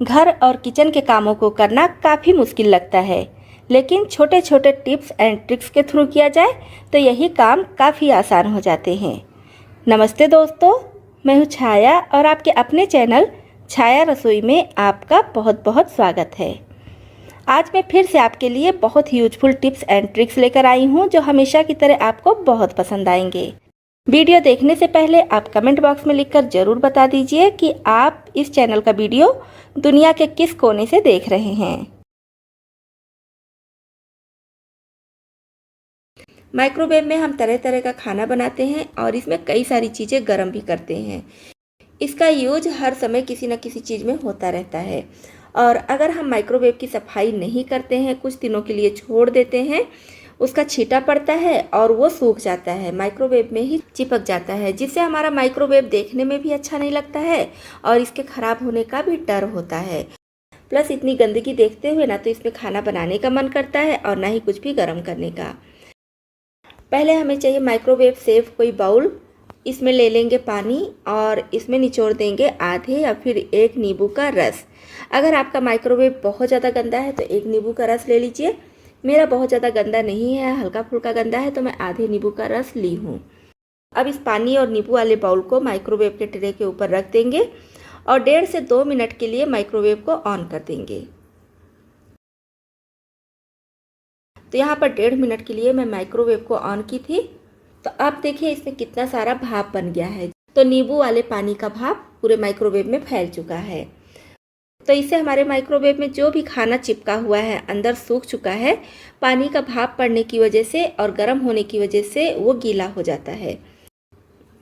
घर और किचन के कामों को करना काफ़ी मुश्किल लगता है, लेकिन छोटे छोटे टिप्स एंड ट्रिक्स के थ्रू किया जाए तो यही काम काफ़ी आसान हो जाते हैं। नमस्ते दोस्तों, मैं हूँ छाया और आपके अपने चैनल छाया रसोई में आपका बहुत बहुत स्वागत है। आज मैं फिर से आपके लिए बहुत ही यूजफुल टिप्स एंड ट्रिक्स लेकर आई हूँ जो हमेशा की तरह आपको बहुत पसंद आएंगे। वीडियो देखने से पहले आप कमेंट बॉक्स में लिखकर ज़रूर बता दीजिए कि आप इस चैनल का वीडियो दुनिया के किस कोने से देख रहे हैं। माइक्रोवेव में हम तरह तरह का खाना बनाते हैं और इसमें कई सारी चीज़ें गर्म भी करते हैं। इसका यूज हर समय किसी न किसी चीज़ में होता रहता है और अगर हम माइक्रोवेव की सफाई नहीं करते हैं, कुछ दिनों के लिए छोड़ देते हैं, उसका छींटा पड़ता है और वो सूख जाता है, माइक्रोवेव में ही चिपक जाता है, जिससे हमारा माइक्रोवेव देखने में भी अच्छा नहीं लगता है और इसके ख़राब होने का भी डर होता है। प्लस इतनी गंदगी देखते हुए ना तो इसमें खाना बनाने का मन करता है और ना ही कुछ भी गर्म करने का। पहले हमें चाहिए माइक्रोवेव सेफ कोई बाउल। इसमें ले लेंगे पानी और इसमें निचोड़ देंगे आधे या फिर एक नींबू का रस। अगर आपका माइक्रोवेव बहुत ज़्यादा गंदा है तो एक नींबू का रस ले लीजिए। मेरा बहुत ज़्यादा गंदा नहीं है, हल्का फुल्का गंदा है, तो मैं आधे नींबू का रस ली हूँ। अब इस पानी और नींबू वाले बाउल को माइक्रोवेव के ट्रे के ऊपर रख देंगे और 1.5 से 2 मिनट के लिए माइक्रोवेव को ऑन कर देंगे। तो यहाँ पर 1.5 मिनट के लिए मैं माइक्रोवेव को ऑन की थी। तो अब देखिए इसमें कितना सारा भाप बन गया है। तो नींबू वाले पानी का भाप पूरे माइक्रोवेव में फैल चुका है। तो इससे हमारे माइक्रोवेव में जो भी खाना चिपका हुआ है अंदर सूख चुका है। पानी का भाप पड़ने की वजह से और गर्म होने की वजह से वो गीला हो जाता है।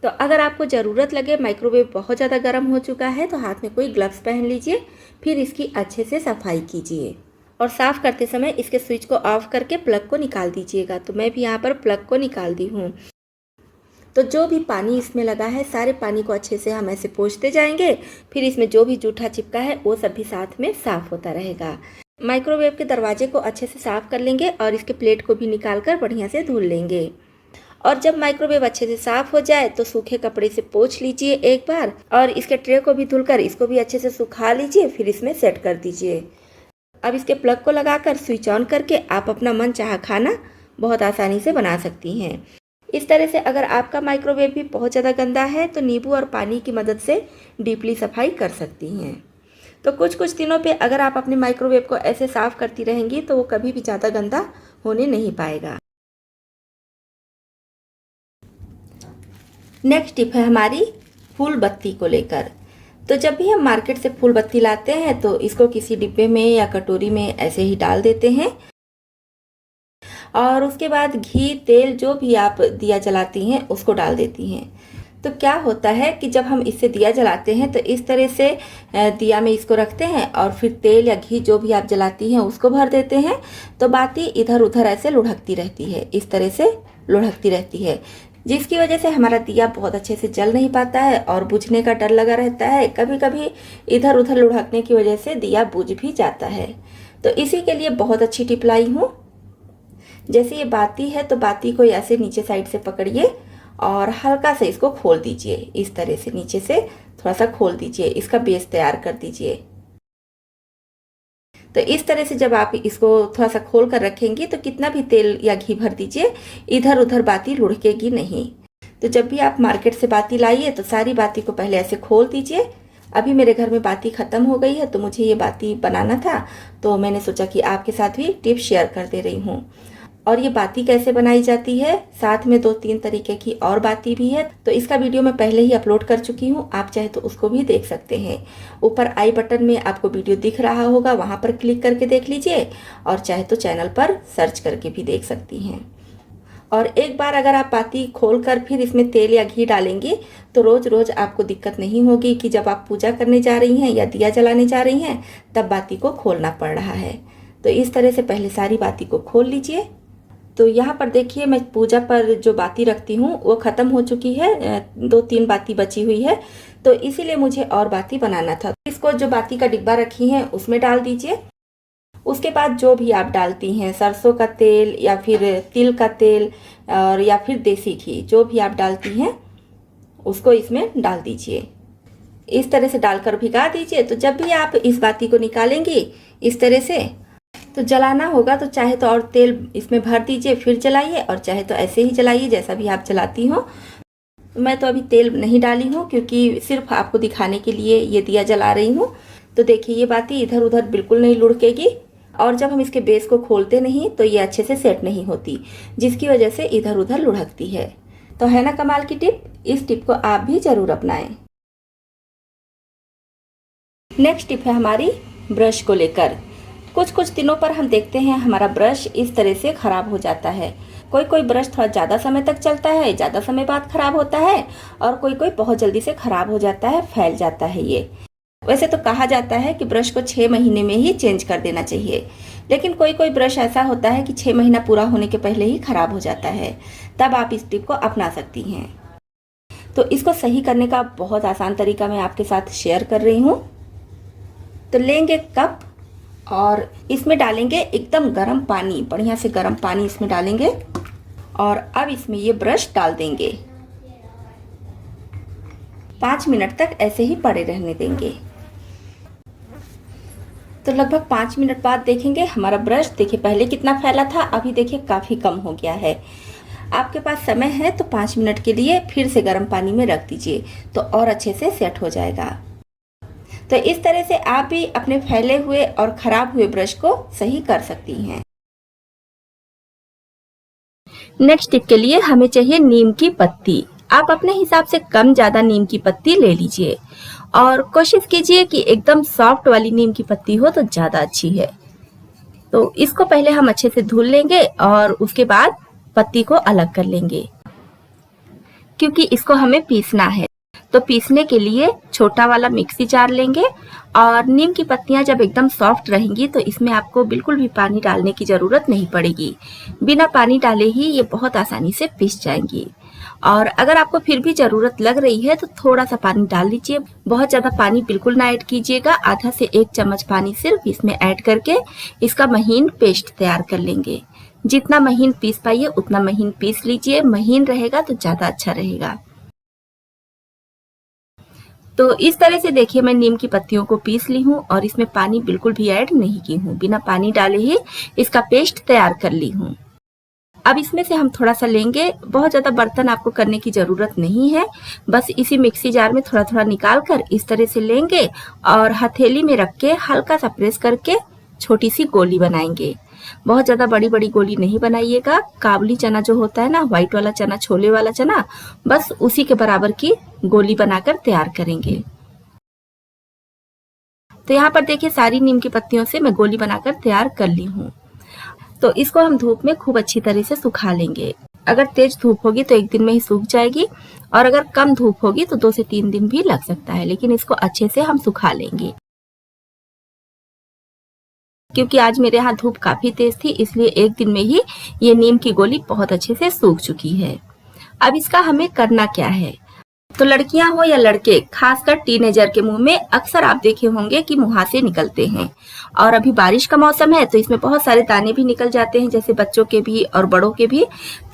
तो अगर आपको ज़रूरत लगे माइक्रोवेव बहुत ज़्यादा गर्म हो चुका है तो हाथ में कोई ग्लव्स पहन लीजिए, फिर इसकी अच्छे से सफाई कीजिए और साफ़ करते समय इसके स्विच को ऑफ करके प्लग को निकाल दीजिएगा। तो मैं भी यहाँ पर प्लग को निकाल दी हूँ। तो जो भी पानी इसमें लगा है सारे पानी को अच्छे से हम ऐसे पोंछते जाएंगे, फिर इसमें जो भी जूठा चिपका है वो सब भी साथ में साफ़ होता रहेगा। माइक्रोवेव के दरवाजे को अच्छे से साफ़ कर लेंगे और इसके प्लेट को भी निकाल कर बढ़िया से धुल लेंगे। और जब माइक्रोवेव अच्छे से साफ़ हो जाए तो सूखे कपड़े से पोंछ लीजिए एक बार और इसके ट्रे को भी धुलकर इसको भी अच्छे से सुखा लीजिए, फिर इसमें सेट कर दीजिए। अब इसके प्लग को लगाकर स्विच ऑन करके आप अपना मन चाहा खाना बहुत आसानी से बना सकती हैं। इस तरह से अगर आपका माइक्रोवेव भी बहुत ज़्यादा गंदा है तो नींबू और पानी की मदद से डीपली सफाई कर सकती हैं। तो कुछ दिनों पे अगर आप अपने माइक्रोवेव को ऐसे साफ़ करती रहेंगी तो वो कभी भी ज़्यादा गंदा होने नहीं पाएगा। नेक्स्ट टिप है हमारी फूल बत्ती को लेकर। तो जब भी हम मार्केट से फूल बत्ती लाते हैं तो इसको किसी डिब्बे में या कटोरी में ऐसे ही डाल देते हैं और उसके बाद घी तेल जो भी आप दिया जलाती हैं उसको डाल देती हैं। तो क्या होता है कि जब हम इससे दिया जलाते हैं तो इस तरह से दिया में इसको रखते हैं और फिर तेल या घी जो भी आप जलाती हैं उसको भर देते हैं, तो बाती इधर उधर ऐसे लुढ़कती रहती है, इस तरह से लुढ़कती रहती है, जिसकी वजह से हमारा दिया बहुत अच्छे से जल नहीं पाता है और बुझने का डर लगा रहता है। कभी कभी इधर उधर लुढ़कने की वजह से दिया बुझ भी जाता है। तो इसी के लिए बहुत अच्छी टिप लाई हूँ। जैसे ये बाती है तो बाती को ऐसे नीचे साइड से पकड़िए और हल्का से इसको खोल दीजिए, इस तरह से नीचे से थोड़ा सा खोल दीजिए, इसका बेस तैयार कर दीजिए। तो इस तरह से जब आप इसको थोड़ा सा खोल कर रखेंगी तो कितना भी तेल या घी भर दीजिए, इधर उधर बाती लुढ़केगी नहीं। तो जब भी आप मार्केट से बाती लाइए तो सारी बाती को पहले ऐसे खोल दीजिए। अभी मेरे घर में बाती ख़त्म हो गई है तो मुझे ये बाती बनाना था, तो मैंने सोचा कि आपके साथ भी टिप शेयर कर दे रही हूँ। और ये बाती कैसे बनाई जाती है, साथ में 2-3 तरीके की और बाती भी है, तो इसका वीडियो मैं पहले ही अपलोड कर चुकी हूँ, आप चाहे तो उसको भी देख सकते हैं। ऊपर आई बटन में आपको वीडियो दिख रहा होगा, वहाँ पर क्लिक करके देख लीजिए और चाहे तो चैनल पर सर्च करके भी देख सकती हैं। और एक बार अगर आप बाती खोल कर फिर इसमें तेल या घी डालेंगी तो रोज़ रोज़ आपको दिक्कत नहीं होगी कि जब आप पूजा करने जा रही हैं या दिया जलाने जा रही हैं तब बाती को खोलना पड़ रहा है। तो इस तरह से पहले सारी बाती को खोल लीजिए। तो यहाँ पर देखिए मैं पूजा पर जो बाती रखती हूँ वो ख़त्म हो चुकी है, 2-3 बाती बची हुई है, तो इसीलिए मुझे और बाती बनाना था। इसको जो बाती का डिब्बा रखी है उसमें डाल दीजिए। उसके बाद जो भी आप डालती हैं, सरसों का तेल या फिर तिल का तेल और या फिर देसी घी, जो भी आप डालती हैं उसको इसमें डाल दीजिए। इस तरह से डालकर भिगा दीजिए। तो जब भी आप इस बाती को निकालेंगे इस तरह से, तो जलाना होगा तो चाहे तो और तेल इसमें भर दीजिए फिर जलाइए, और चाहे तो ऐसे ही जलाइए जैसा भी आप जलाती हो। मैं तो अभी तेल नहीं डाली हूँ क्योंकि सिर्फ आपको दिखाने के लिए ये दिया जला रही हूँ। तो देखिए ये बाती इधर उधर बिल्कुल नहीं लुढ़केगी, और जब हम इसके बेस को खोलते नहीं तो ये अच्छे से सेट नहीं होती, जिसकी वजह से इधर उधर लुढ़कती है। तो है ना कमाल की टिप, इस टिप को आप भी जरूर अपनाएं। नेक्स्ट टिप है हमारी ब्रश को लेकर। कुछ कुछ दिनों पर हम देखते हैं हमारा ब्रश इस तरह से खराब हो जाता है। कोई कोई ब्रश थोड़ा ज़्यादा समय तक चलता है, ज़्यादा समय बाद खराब होता है, और कोई कोई बहुत जल्दी से खराब हो जाता है, फैल जाता है ये। वैसे तो कहा जाता है कि ब्रश को 6 महीने में ही चेंज कर देना चाहिए, लेकिन कोई कोई ब्रश ऐसा होता है कि 6 महीना पूरा होने के पहले ही खराब हो जाता है। तब आप इस टिप को अपना सकती हैं। तो इसको सही करने का बहुत आसान तरीका मैं आपके साथ शेयर कर रही हूँ। तो लेंगे कप और इसमें डालेंगे एकदम गर्म पानी, बढ़िया से गर्म पानी इसमें डालेंगे, और अब इसमें ये ब्रश डाल देंगे। 5 मिनट तक ऐसे ही पड़े रहने देंगे। तो लगभग 5 मिनट बाद देखेंगे हमारा ब्रश, देखिए पहले कितना फैला था, अभी देखिए काफ़ी कम हो गया है। आपके पास समय है तो 5 मिनट के लिए फिर से गर्म पानी में रख दीजिए, तो और अच्छे से सेट हो जाएगा। तो इस तरह से आप भी अपने फैले हुए और खराब हुए ब्रश को सही कर सकती हैं। नेक्स्ट टिप के लिए हमें चाहिए नीम की पत्ती। आप अपने हिसाब से कम ज्यादा नीम की पत्ती ले लीजिए, और कोशिश कीजिए कि एकदम सॉफ्ट वाली नीम की पत्ती हो तो ज्यादा अच्छी है। तो इसको पहले हम अच्छे से धुल लेंगे और उसके बाद पत्ती को अलग कर लेंगे, क्योंकि इसको हमें पीसना है। तो पीसने के लिए छोटा वाला मिक्सी जार लेंगे, और नीम की पत्तियां जब एकदम सॉफ्ट रहेंगी तो इसमें आपको बिल्कुल भी पानी डालने की जरूरत नहीं पड़ेगी। बिना पानी डाले ही ये बहुत आसानी से पीस जाएंगी। और अगर आपको फिर भी जरूरत लग रही है तो थोड़ा सा पानी डाल लीजिए, बहुत ज्यादा पानी बिल्कुल ना ऐड कीजिएगा। आधा से 1 चम्मच पानी सिर्फ इसमें ऐड करके इसका महीन पेस्ट तैयार कर लेंगे। जितना महीन पीस पाइए उतना महीन पीस लीजिए, महीन रहेगा तो ज्यादा अच्छा रहेगा। तो इस तरह से देखिए मैं नीम की पत्तियों को पीस ली हूँ, और इसमें पानी बिल्कुल भी ऐड नहीं की हूँ, बिना पानी डाले ही इसका पेस्ट तैयार कर ली हूँ। अब इसमें से हम थोड़ा सा लेंगे, बहुत ज्यादा बर्तन आपको करने की जरूरत नहीं है, बस इसी मिक्सी जार में थोड़ा थोड़ा निकाल कर इस तरह से लेंगे, और हथेली में रख के हल्का सा प्रेस करके छोटी सी गोली बनाएंगे। बहुत ज्यादा बड़ी बड़ी गोली नहीं बनाइएगा। काबुली चना जो होता है ना, व्हाइट वाला चना, छोले वाला चना, बस उसी के बराबर की गोली बनाकर तैयार करेंगे। तो यहाँ पर देखिए सारी नीम की पत्तियों से मैं गोली बनाकर तैयार कर ली हूँ। तो इसको हम धूप में खूब अच्छी तरह से सुखा लेंगे। अगर तेज धूप होगी तो 1 दिन में ही सूख जाएगी, और अगर कम धूप होगी तो 2 से 3 दिन भी लग सकता है, लेकिन इसको अच्छे से हम सुखा लेंगे। क्योंकि आज मेरे यहाँ धूप काफी तेज थी, इसलिए 1 दिन में ही ये नीम की गोली बहुत अच्छे से सूख चुकी है। अब इसका हमें करना क्या है। तो लड़कियां हो या लड़के, खासकर टीनेजर के मुंह में अक्सर आप देखे होंगे कि मुहासे निकलते हैं, और अभी बारिश का मौसम है तो इसमें बहुत सारे दाने भी निकल जाते हैं, जैसे बच्चों के भी और बड़ों के भी।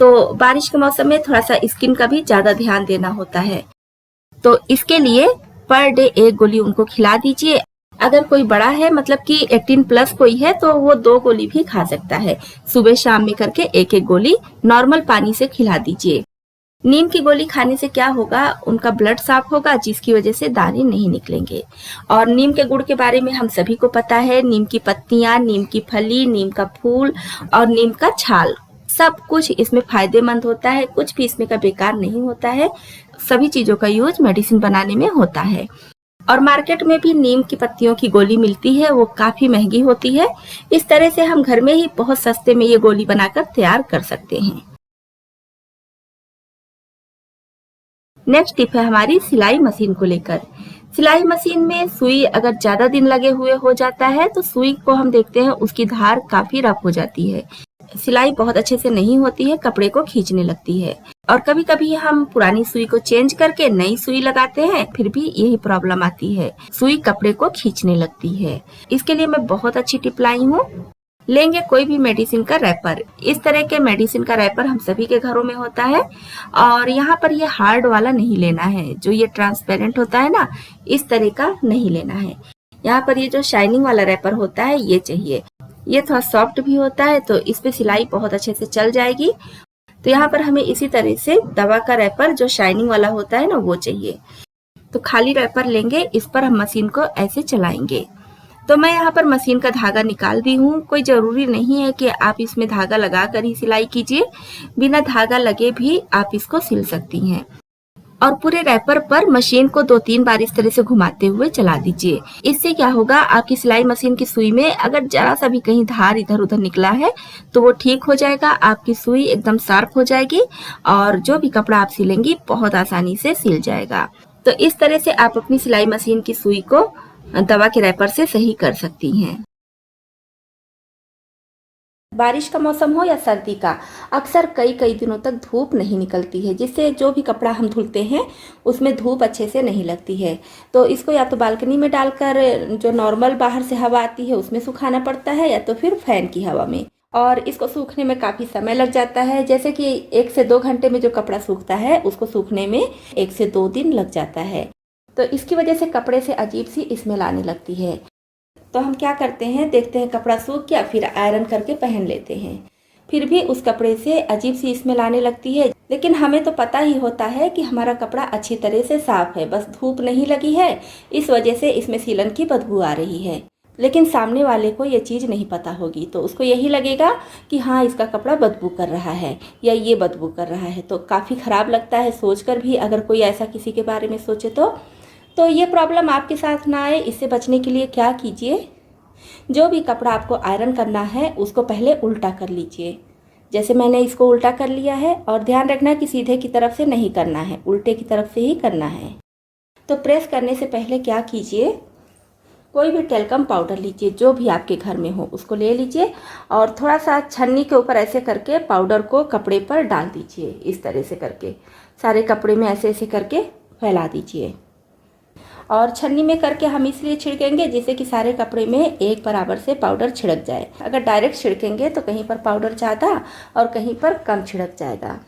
तो बारिश के मौसम में थोड़ा सा स्किन का भी ज्यादा ध्यान देना होता है। तो इसके लिए पर डे 1 गोली उनको खिला दीजिए। अगर कोई बड़ा है, मतलब कि 18 प्लस कोई है, तो वो 2 गोली भी खा सकता है। सुबह शाम में करके 1-1 गोली नॉर्मल पानी से खिला दीजिए। नीम की गोली खाने से क्या होगा, उनका ब्लड साफ होगा, जिसकी वजह से दाने नहीं निकलेंगे। और नीम के गुड़ के बारे में हम सभी को पता है, नीम की पत्तियां, नीम की फली, नीम का फूल और नीम का छाल, सब कुछ इसमें फायदेमंद होता है। कुछ भी इसमें का बेकार नहीं होता है। सभी चीजों का यूज मेडिसिन बनाने में होता है। और मार्केट में भी नीम की पत्तियों की गोली मिलती है, वो काफी महंगी होती है। इस तरह से हम घर में ही बहुत सस्ते में ये गोली बनाकर तैयार कर सकते हैं। नेक्स्ट टिप है हमारी सिलाई मशीन को लेकर। सिलाई मशीन में सुई अगर ज्यादा दिन लगे हुए हो जाता है तो सुई को हम देखते हैं उसकी धार काफी रफ हो जाती है, सिलाई बहुत अच्छे से नहीं होती है, कपड़े को खींचने लगती है। और कभी कभी हम पुरानी सुई को चेंज करके नई सुई लगाते हैं, फिर भी यही प्रॉब्लम आती है, सुई कपड़े को खींचने लगती है। इसके लिए मैं बहुत अच्छी टिप लाई हूँ। लेंगे कोई भी मेडिसिन का रैपर। इस तरह के मेडिसिन का रैपर हम सभी के घरों में होता है, और यहाँ पर ये हार्ड वाला नहीं लेना है, जो ये ट्रांसपेरेंट होता है ना, इस तरह का नहीं लेना है। यहाँ पर ये जो शाइनिंग वाला रैपर होता है ये चाहिए। ये थोड़ा सॉफ्ट भी होता है तो इस पे सिलाई बहुत अच्छे से चल जाएगी। तो यहाँ पर हमें इसी तरह से दवा का रैपर जो शाइनिंग वाला होता है ना वो चाहिए। तो खाली रैपर लेंगे, इस पर हम मशीन को ऐसे चलाएंगे। तो मैं यहाँ पर मशीन का धागा निकाल दी हूँ। कोई ज़रूरी नहीं है कि आप इसमें धागा लगा कर ही सिलाई कीजिए, बिना धागा लगे भी आप इसको सिल सकती हैं। और पूरे रैपर पर मशीन को 2-3 बार इस तरह से घुमाते हुए चला दीजिए। इससे क्या होगा, आपकी सिलाई मशीन की सुई में अगर जरा सा भी कहीं धार इधर उधर निकला है तो वो ठीक हो जाएगा, आपकी सुई एकदम शार्प हो जाएगी और जो भी कपड़ा आप सिलेंगी बहुत आसानी से सिल जाएगा। तो इस तरह से आप अपनी सिलाई मशीन की सुई को दवा के रैपर से सही कर सकती हैं। बारिश का मौसम हो या सर्दी का, अक्सर कई कई दिनों तक धूप नहीं निकलती है, जिससे जो भी कपड़ा हम धुलते हैं उसमें धूप अच्छे से नहीं लगती है। तो इसको या तो बालकनी में डालकर जो नॉर्मल बाहर से हवा आती है उसमें सुखाना पड़ता है, या तो फिर फैन की हवा में। और इसको सूखने में काफ़ी समय लग जाता है, जैसे कि 1 से 2 घंटे में जो कपड़ा सूखता है उसको सूखने में 1 से 2 दिन लग जाता है। तो इसकी वजह से कपड़े से अजीब सी स्मेल आने लगती है। तो हम क्या करते हैं, देखते हैं कपड़ा सूख गया, फिर आयरन करके पहन लेते हैं, फिर भी उस कपड़े से अजीब सी स्मेल आने लगती है। लेकिन हमें तो पता ही होता है कि हमारा कपड़ा अच्छी तरह से साफ है, बस धूप नहीं लगी है, इस वजह से इसमें सीलन की बदबू आ रही है। लेकिन सामने वाले को ये चीज़ नहीं पता होगी, तो उसको यही लगेगा कि हाँ इसका कपड़ा बदबू कर रहा है या ये बदबू कर रहा है। तो काफ़ी ख़राब लगता है सोचकर भी, अगर कोई ऐसा किसी के बारे में सोचे तो ये प्रॉब्लम आपके साथ ना आए, इससे बचने के लिए क्या कीजिए, जो भी कपड़ा आपको आयरन करना है उसको पहले उल्टा कर लीजिए। जैसे मैंने इसको उल्टा कर लिया है, और ध्यान रखना कि सीधे की तरफ से नहीं करना है, उल्टे की तरफ से ही करना है। तो प्रेस करने से पहले क्या कीजिए, कोई भी टेल्कम पाउडर लीजिए, जो भी आपके घर में हो उसको ले लीजिए, और थोड़ा सा छन्नी के ऊपर ऐसे करके पाउडर को कपड़े पर डाल दीजिए। इस तरह से करके सारे कपड़े में ऐसे ऐसे करके फैला दीजिए। और छन्नी में करके हम इसलिए छिड़केंगे जिससे कि सारे कपड़े में एक बराबर से पाउडर छिड़क जाए। अगर डायरेक्ट छिड़केंगे तो कहीं पर पाउडर ज़्यादा और कहीं पर कम छिड़क जाएगा।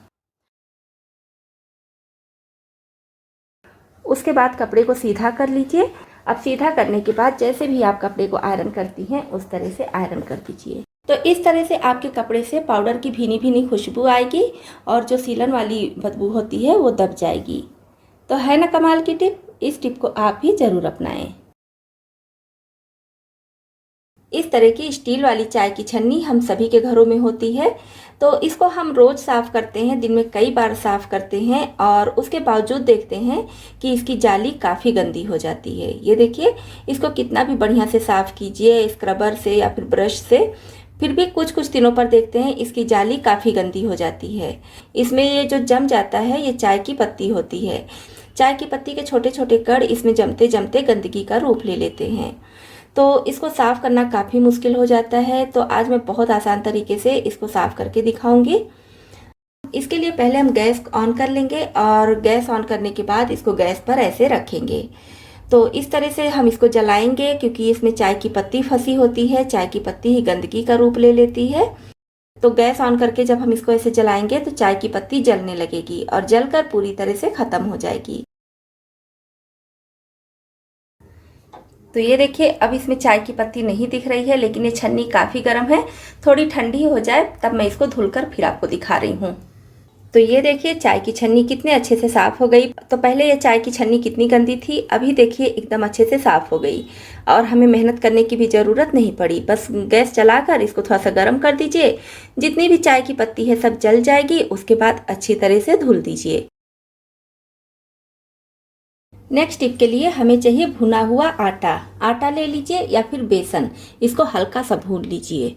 उसके बाद कपड़े को सीधा कर लीजिए। अब सीधा करने के बाद जैसे भी आप कपड़े को आयरन करती हैं उस तरह से आयरन कर दीजिए। तो इस तरह से आपके कपड़े से पाउडर की भीनी भीनी खुशबू आएगी और जो सीलन वाली बदबू होती है वो दब जाएगी। तो है ना कमाल की टिप, इस टिप को आप भी ज़रूर अपनाएं। इस तरह की स्टील वाली चाय की छन्नी हम सभी के घरों में होती है, तो इसको हम रोज़ साफ़ करते हैं, दिन में कई बार साफ़ करते हैं, और उसके बावजूद देखते हैं कि इसकी जाली काफ़ी गंदी हो जाती है। ये देखिए, इसको कितना भी बढ़िया से साफ़ कीजिए स्क्रबर से या फिर ब्रश से, फिर भी कुछ कुछ दिनों पर देखते हैं इसकी जाली काफ़ी गंदी हो जाती है। इसमें ये जो जम जाता है ये चाय की पत्ती होती है। चाय की पत्ती के छोटे छोटे कण इसमें जमते जमते गंदगी का रूप ले लेते हैं, तो इसको साफ़ करना काफ़ी मुश्किल हो जाता है। तो आज मैं बहुत आसान तरीके से इसको साफ़ करके दिखाऊंगी। इसके लिए पहले हम गैस ऑन कर लेंगे, और गैस ऑन करने के बाद इसको गैस पर ऐसे रखेंगे। तो इस तरह से हम इसको जलाएंगे, क्योंकि इसमें चाय की पत्ती फंसी होती है, चाय की पत्ती ही गंदगी का रूप ले लेती है। तो गैस ऑन करके जब हम इसको ऐसे जलाएंगे तो चाय की पत्ती जलने लगेगी और जलकर पूरी तरह से ख़त्म हो जाएगी। तो ये देखिए, अब इसमें चाय की पत्ती नहीं दिख रही है, लेकिन ये छन्नी काफ़ी गर्म है। थोड़ी ठंडी हो जाए तब मैं इसको धुलकर फिर आपको दिखा रही हूँ। तो ये देखिए, चाय की छन्नी कितने अच्छे से साफ़ हो गई। तो पहले ये चाय की छन्नी कितनी गंदी थी, अभी देखिए एकदम अच्छे से साफ़ हो गई, और हमें मेहनत करने की भी ज़रूरत नहीं पड़ी। बस गैस चलाकर इसको थोड़ा सा गर्म कर दीजिए, जितनी भी चाय की पत्ती है सब जल जाएगी। उसके बाद अच्छी तरह से धुल दीजिए। नेक्स्ट टिप के लिए हमें चाहिए भुना हुआ आटा। आटा ले लीजिए या फिर बेसन, इसको हल्का सा भून लीजिए,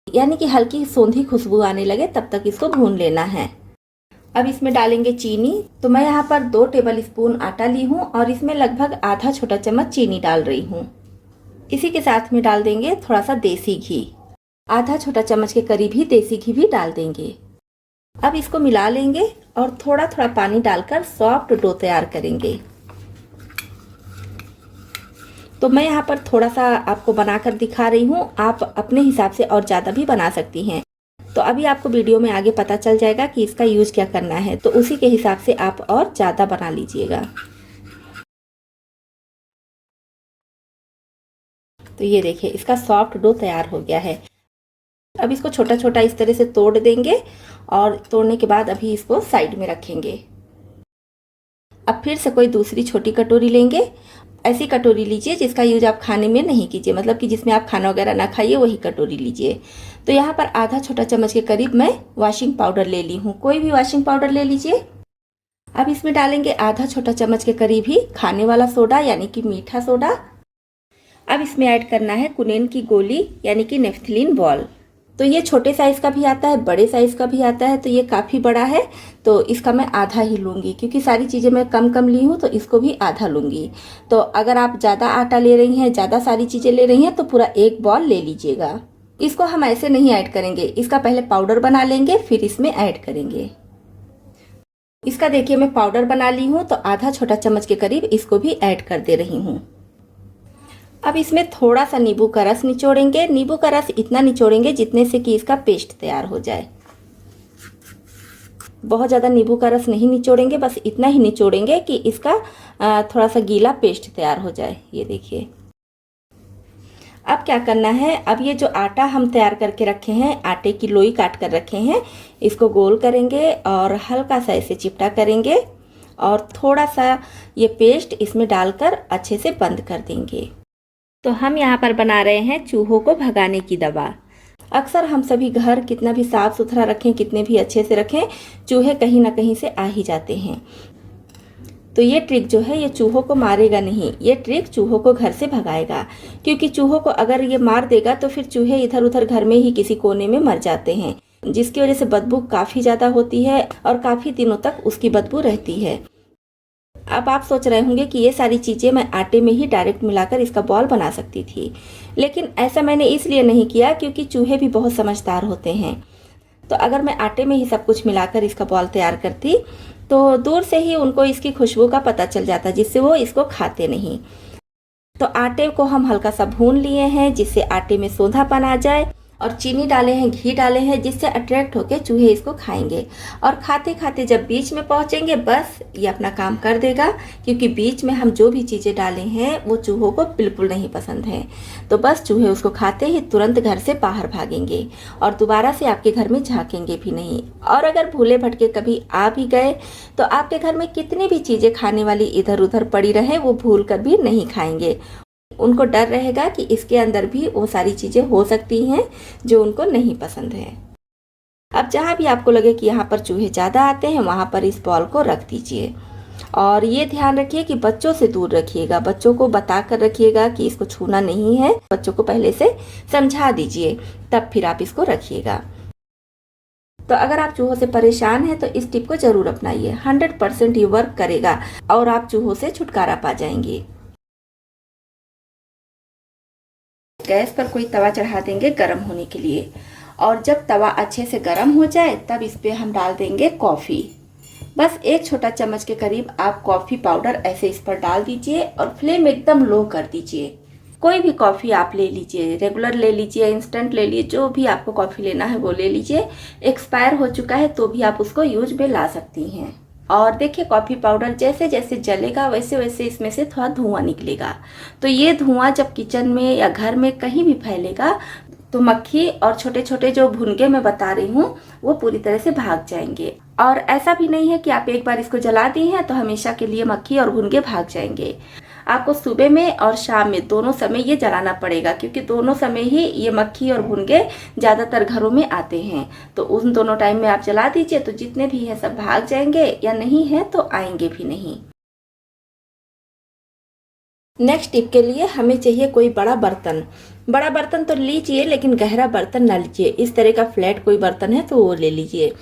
यानी कि हल्की सौंधी खुशबू आने लगे तब तक इसको भून लेना है। अब इसमें डालेंगे चीनी। तो मैं यहाँ पर 2 टेबल स्पून आटा ली हूँ और इसमें लगभग आधा छोटा चम्मच चीनी डाल रही हूँ। इसी के साथ में डाल देंगे थोड़ा सा देसी घी, आधा छोटा चम्मच के करीब ही देसी घी भी डाल देंगे। अब इसको मिला लेंगे और थोड़ा थोड़ा पानी डालकर सॉफ्ट डो तैयार करेंगे। तो मैं यहाँ पर थोड़ा सा आपको बनाकर दिखा रही हूँ, आप अपने हिसाब से और ज़्यादा भी बना सकती हैं। तो अभी आपको वीडियो में आगे पता चल जाएगा कि इसका यूज़ क्या करना है, तो उसी के हिसाब से आप और ज़्यादा बना लीजिएगा। तो ये देखिए इसका सॉफ्ट डो तैयार हो गया है। अब इसको छोटा छोटा इस तरह से तोड़ देंगे और तोड़ने के बाद अभी इसको साइड में रखेंगे। अब फिर से कोई दूसरी छोटी कटोरी लेंगे। ऐसी कटोरी लीजिए जिसका यूज आप खाने में नहीं कीजिए, मतलब कि जिसमें आप खाना वगैरह ना खाइए, वही कटोरी लीजिए। तो यहाँ पर आधा छोटा चम्मच के करीब मैं वॉशिंग पाउडर ले ली हूँ, कोई भी वॉशिंग पाउडर ले लीजिए। अब इसमें डालेंगे आधा छोटा चम्मच के करीब ही खाने वाला सोडा यानी कि मीठा सोडा। अब इसमें ऐड करना है कुनेन की गोली यानी कि नेफ्थलीन बॉल। तो ये छोटे साइज़ का भी आता है, बड़े साइज़ का भी आता है, तो ये काफ़ी बड़ा है तो इसका मैं आधा ही लूँगी, क्योंकि सारी चीज़ें मैं कम कम ली हूँ तो इसको भी आधा लूँगी। तो अगर आप ज़्यादा आटा ले रही हैं, ज़्यादा सारी चीज़ें ले रही हैं तो पूरा एक बॉल ले लीजिएगा। इसको हम ऐसे नहीं ऐड करेंगे, इसका पहले पाउडर बना लेंगे फिर इसमें ऐड करेंगे। इसका देखिए मैं पाउडर बना ली हूँ, तो आधा छोटा चम्मच के करीब इसको भी ऐड कर दे रही हूँ। अब इसमें थोड़ा सा नींबू का रस निचोड़ेंगे। नींबू का रस इतना निचोड़ेंगे जितने से कि इसका पेस्ट तैयार हो जाए। बहुत ज़्यादा नींबू का रस नहीं निचोड़ेंगे, बस इतना ही निचोड़ेंगे कि इसका थोड़ा सा गीला पेस्ट तैयार हो जाए। ये देखिए अब क्या करना है, अब ये जो आटा हम तैयार करके रखे हैं, आटे की लोई काट कर रखे हैं, इसको गोल करेंगे और हल्का सा इसे चिपटा करेंगे और थोड़ा सा ये पेस्ट इसमें डालकर अच्छे से बंद कर देंगे। तो हम यहाँ पर बना रहे हैं चूहों को भगाने की दवा। अक्सर हम सभी घर कितना भी साफ सुथरा रखें, कितने भी अच्छे से रखें, चूहे कहीं ना कहीं से आ ही जाते हैं। तो ये ट्रिक जो है ये चूहों को मारेगा नहीं, ये ट्रिक चूहों को घर से भगाएगा। क्योंकि चूहों को अगर ये मार देगा तो फिर चूहे इधर उधर घर में ही किसी कोने में मर जाते हैं, जिसकी वजह से बदबू काफ़ी ज़्यादा होती है और काफ़ी दिनों तक उसकी बदबू रहती है। अब आप सोच रहे होंगे कि ये सारी चीज़ें मैं आटे में ही डायरेक्ट मिलाकर इसका बॉल बना सकती थी, लेकिन ऐसा मैंने इसलिए नहीं किया क्योंकि चूहे भी बहुत समझदार होते हैं। तो अगर मैं आटे में ही सब कुछ मिलाकर इसका बॉल तैयार करती तो दूर से ही उनको इसकी खुशबू का पता चल जाता, जिससे वो इसको खाते नहीं। तो आटे को हम हल्का सा भून लिए हैं जिससे आटे में सोंधापन आ जाए, और चीनी डाले हैं, घी डाले हैं, जिससे अट्रैक्ट होकर चूहे इसको खाएंगे। और खाते खाते जब बीच में पहुंचेंगे बस ये अपना काम कर देगा, क्योंकि बीच में हम जो भी चीज़ें डाले हैं वो चूहों को बिल्कुल नहीं पसंद है। तो बस चूहे उसको खाते ही तुरंत घर से बाहर भागेंगे और दोबारा से आपके घर में झांकेंगे भी नहीं। और अगर भूले भटके कभी आ भी गए तो आपके घर में कितनी भी चीज़ें खाने वाली इधर उधर पड़ी रहे वो भूल कर भी नहीं खाएंगे। उनको डर रहेगा कि इसके अंदर भी वो सारी चीज़ें हो सकती हैं जो उनको नहीं पसंद है। अब जहाँ भी आपको लगे कि यहाँ पर चूहे ज़्यादा आते हैं वहाँ पर इस बॉल को रख दीजिए। और ये ध्यान रखिए कि बच्चों से दूर रखिएगा, बच्चों को बता कर रखिएगा कि इसको छूना नहीं है। बच्चों को पहले से समझा दीजिए, तब फिर आप इसको रखिएगा। तो अगर आप चूहों से परेशान हैं तो इस टिप को ज़रूर अपनाइए, 100% ये वर्क करेगा और आप चूहों से छुटकारा पा जाएंगे। गैस पर कोई तवा चढ़ा देंगे गर्म होने के लिए, और जब तवा अच्छे से गर्म हो जाए तब इस पे हम डाल देंगे कॉफ़ी। बस 1 छोटा चम्मच के करीब आप कॉफ़ी पाउडर ऐसे इस पर डाल दीजिए और फ्लेम एकदम लो कर दीजिए। कोई भी कॉफ़ी आप ले लीजिए, रेगुलर ले लीजिए, इंस्टेंट ले लीजिए, जो भी आपको कॉफ़ी लेना है वो ले लीजिए। एक्सपायर हो चुका है तो भी आप उसको यूज में ला सकती हैं। और देखिए कॉफ़ी पाउडर जैसे जैसे जलेगा वैसे वैसे इसमें से थोड़ा धुआं निकलेगा। तो ये धुआं जब किचन में या घर में कहीं भी फैलेगा तो मक्खी और छोटे छोटे जो भुनगे मैं बता रही हूँ वो पूरी तरह से भाग जाएंगे। और ऐसा भी नहीं है कि आप एक बार इसको जला दी हैं तो हमेशा के लिए मक्खी और भुनगे भाग जाएंगे। आपको सुबह में और शाम में दोनों समय ये जलाना पड़ेगा, क्योंकि दोनों समय ही ये मक्खी और भुनगे ज़्यादातर घरों में आते हैं। तो उन दोनों टाइम में आप जला दीजिए तो जितने भी हैं सब भाग जाएंगे, या नहीं है तो आएंगे भी नहीं। नेक्स्ट टिप के लिए हमें चाहिए कोई बड़ा बर्तन। बड़ा बर्तन तो लीजिए लेकिन गहरा बर्तन ना लीजिए, इस तरह का फ्लैट कोई बर्तन है तो वो ले लीजिए।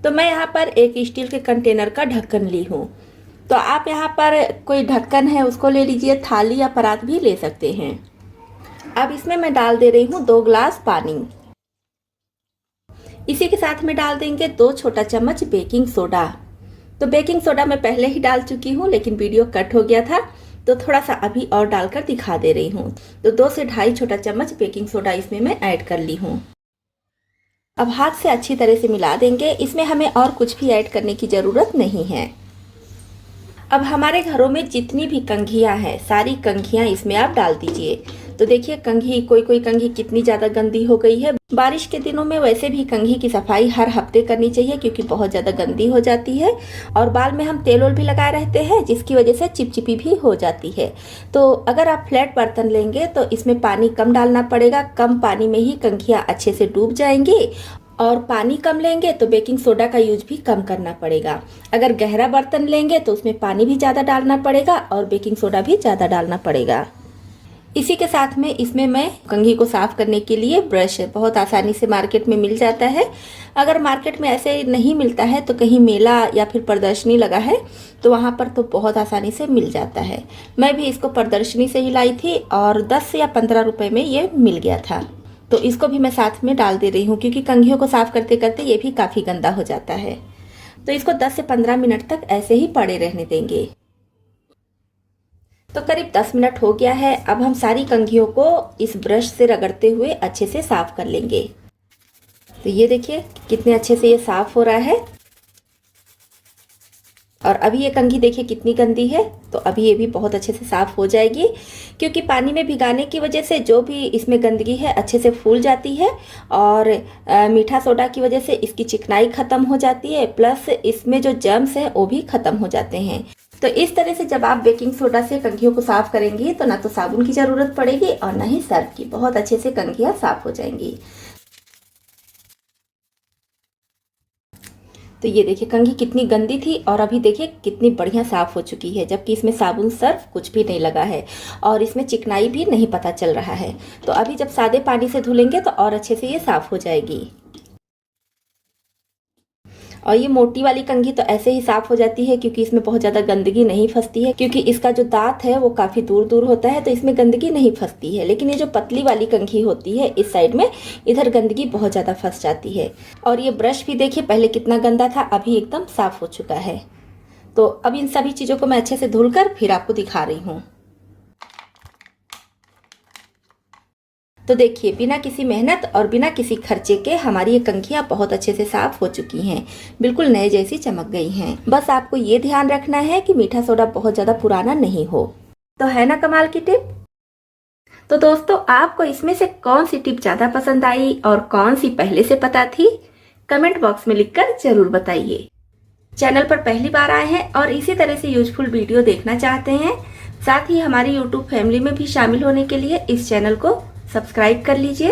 तो मैं यहाँ पर एक स्टील के कंटेनर का ढक्कन ली हूँ। तो आप यहाँ पर कोई ढक्कन है उसको ले लीजिए, थाली या परात भी ले सकते हैं। अब इसमें मैं डाल दे रही हूँ 2 गिलास पानी। इसी के साथ में डाल देंगे 2 छोटा चम्मच बेकिंग सोडा। तो बेकिंग सोडा मैं पहले ही डाल चुकी हूँ लेकिन वीडियो कट हो गया था तो थोड़ा सा अभी और डालकर दिखा दे रही हूँ। तो 2 से ढाई छोटा चम्मच बेकिंग सोडा इसमें मैं ऐड कर ली हूँ। अब हाथ से अच्छी तरह से मिला देंगे। इसमें हमें और कुछ भी ऐड करने की ज़रूरत नहीं है। अब हमारे घरों में जितनी भी कंघियाँ हैं, सारी कंघियाँ इसमें आप डाल दीजिए। तो देखिए कंघी, कोई कोई कंघी कितनी ज़्यादा गंदी हो गई है। बारिश के दिनों में वैसे भी कंघी की सफाई हर हफ्ते करनी चाहिए, क्योंकि बहुत ज़्यादा गंदी हो जाती है। और बाल में हम तेल भी लगाए रहते हैं, जिसकी वजह से चिपचिपी भी हो जाती है। तो अगर आप फ्लैट बर्तन लेंगे तो इसमें पानी कम डालना पड़ेगा। कम पानी में ही कंघियाँ अच्छे से डूब जाएंगी। और पानी कम लेंगे तो बेकिंग सोडा का यूज भी कम करना पड़ेगा। अगर गहरा बर्तन लेंगे तो उसमें पानी भी ज़्यादा डालना पड़ेगा और बेकिंग सोडा भी ज़्यादा डालना पड़ेगा। इसी के साथ में इसमें मैं कंघी को साफ़ करने के लिए ब्रश बहुत आसानी से मार्केट में मिल जाता है। अगर मार्केट में ऐसे नहीं मिलता है तो कहीं मेला या फिर प्रदर्शनी लगा है तो वहाँ पर तो बहुत आसानी से मिल जाता है। मैं भी इसको प्रदर्शनी से ही लाई थी और 10 या 15 रुपए में ये मिल गया था। तो इसको भी मैं साथ में डाल दे रही हूँ, क्योंकि कंघियों को साफ़ करते करते ये भी काफ़ी गंदा हो जाता है। तो इसको 10 से 15 मिनट तक ऐसे ही पड़े रहने देंगे। तो करीब 10 मिनट हो गया है। अब हम सारी कंघियों को इस ब्रश से रगड़ते हुए अच्छे से साफ़ कर लेंगे। तो ये देखिए कितने अच्छे से ये साफ़ हो रहा है। और अभी ये कंघी देखिए कितनी गंदी है। तो अभी ये भी बहुत अच्छे से साफ़ हो जाएगी, क्योंकि पानी में भिगाने की वजह से जो भी इसमें गंदगी है अच्छे से फूल जाती है। और मीठा सोडा की वजह से इसकी चिकनाई ख़त्म हो जाती है, प्लस इसमें जो जर्म्स हैं वो भी ख़त्म हो जाते हैं। तो इस तरह से जब आप बेकिंग सोडा से कंघियों को साफ़ करेंगी तो ना तो साबुन की ज़रूरत पड़ेगी और ना ही सर्फ की। बहुत अच्छे से कंघियाँ साफ़ हो जाएंगी। तो ये देखिए कंघी कितनी गंदी थी और अभी देखिए कितनी बढ़िया साफ़ हो चुकी है, जबकि इसमें साबुन सर्फ कुछ भी नहीं लगा है और इसमें चिकनाई भी नहीं पता चल रहा है। तो अभी जब सादे पानी से धुलेंगे तो और अच्छे से ये साफ़ हो जाएगी। और ये मोटी वाली कंघी तो ऐसे ही साफ़ हो जाती है, क्योंकि इसमें बहुत ज़्यादा गंदगी नहीं फंसती है, क्योंकि इसका जो दांत है वो काफ़ी दूर दूर होता है, तो इसमें गंदगी नहीं फंसती है। लेकिन ये जो पतली वाली कंघी होती है इस साइड में, इधर गंदगी बहुत ज़्यादा फंस जाती है। और ये ब्रश भी देखिए पहले कितना गंदा था, अभी एकदम साफ़ हो चुका है। तो अब इन सभी चीज़ों को मैं अच्छे से धुल कर फिर आपको दिखा रही हूँ। तो देखिए बिना किसी मेहनत और बिना किसी खर्चे के हमारी ये कंघियाँ बहुत अच्छे से साफ हो चुकी हैं, बिल्कुल नए जैसी चमक गई हैं। बस आपको ये ध्यान रखना है कि मीठा सोडा बहुत ज़्यादा पुराना नहीं हो। तो है ना कमाल की टिप। तो दोस्तों आपको इसमें से कौन सी टिप ज़्यादा पसंद आई और कौन सी पहले से पता थी, कमेंट बॉक्स में लिखकर जरूर बताइए। चैनल पर पहली बार आए हैं और इसी तरह से यूजफुल वीडियो देखना चाहते हैं, साथ ही हमारी यूट्यूब फैमिली में भी शामिल होने के लिए इस चैनल को सब्सक्राइब कर लीजिए।